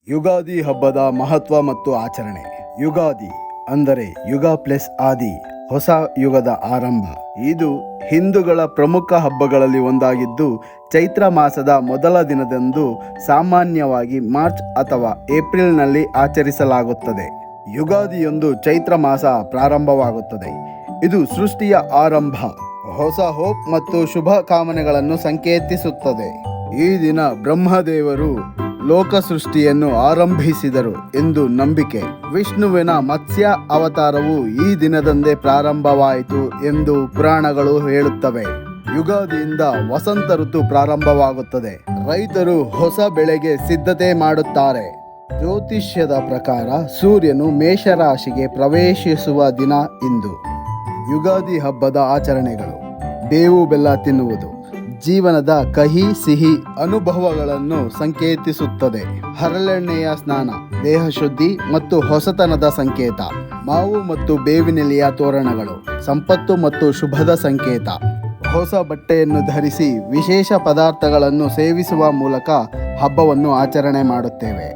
ಯುಗಾದಿ ಹಬ್ಬದ ಮಹತ್ವ ಮತ್ತು ಆಚರಣೆ. ಯುಗಾದಿ ಅಂದರೆ ಯುಗ ಪ್ಲಸ್ ಆದಿ, ಹೊಸ ಯುಗದ ಆರಂಭ. ಇದು ಹಿಂದೂಗಳ ಪ್ರಮುಖ ಹಬ್ಬಗಳಲ್ಲಿ ಒಂದಾಗಿದ್ದು ಚೈತ್ರ ಮಾಸದ ಮೊದಲ ದಿನದಂದು ಸಾಮಾನ್ಯವಾಗಿ ಮಾರ್ಚ್ ಅಥವಾ ಏಪ್ರಿಲ್ನಲ್ಲಿ ಆಚರಿಸಲಾಗುತ್ತದೆ. ಯುಗಾದಿಯೊಂದು ಚೈತ್ರ ಮಾಸ ಪ್ರಾರಂಭವಾಗುತ್ತದೆ. ಇದು ಸೃಷ್ಟಿಯ ಆರಂಭ, ಹೊಸ ಹೋಪ್ ಮತ್ತು ಶುಭ ಕಾಮನೆಗಳನ್ನು ಸಂಕೇತಿಸುತ್ತದೆ. ಈ ದಿನ ಬ್ರಹ್ಮದೇವರು ಲೋಕ ಸೃಷ್ಟಿಯನ್ನು ಆರಂಭಿಸಿದರು ಎಂದು ನಂಬಿಕೆ. ವಿಷ್ಣುವಿನ ಮತ್ಸ್ಯ ಅವತಾರವು ಈ ದಿನದಂದೇ ಪ್ರಾರಂಭವಾಯಿತು ಎಂದು ಪುರಾಣಗಳು ಹೇಳುತ್ತವೆ. ಯುಗಾದಿಯಿಂದ ವಸಂತ ಋತು ಪ್ರಾರಂಭವಾಗುತ್ತದೆ. ರೈತರು ಹೊಸ ಬೆಳೆಗೆ ಸಿದ್ಧತೆ ಮಾಡುತ್ತಾರೆ. ಜ್ಯೋತಿಷ್ಯದ ಪ್ರಕಾರ ಸೂರ್ಯನು ಮೇಷರಾಶಿಗೆ ಪ್ರವೇಶಿಸುವ ದಿನ ಇಂದು. ಯುಗಾದಿ ಹಬ್ಬದ ಆಚರಣೆಗಳು: ಬೇವು ಬೆಲ್ಲ ತಿನ್ನುವುದು ಜೀವನದ ಕಹಿ ಸಿಹಿ ಅನುಭವಗಳನ್ನು ಸಂಕೇತಿಸುತ್ತದೆ. ಹರಳೆಣ್ಣೆಯ ಸ್ನಾನ ದೇಹ ಶುದ್ಧಿ ಮತ್ತು ಹೊಸತನದ ಸಂಕೇತ. ಮಾವು ಮತ್ತು ಬೇವಿನೆಲೆಯ ತೋರಣಗಳು ಸಂಪತ್ತು ಮತ್ತು ಶುಭದ ಸಂಕೇತ. ಹೊಸ ಬಟ್ಟೆಯನ್ನು ಧರಿಸಿ ವಿಶೇಷ ಪದಾರ್ಥಗಳನ್ನು ಸೇವಿಸುವ ಮೂಲಕ ಹಬ್ಬವನ್ನು ಆಚರಣೆ ಮಾಡುತ್ತೇವೆ.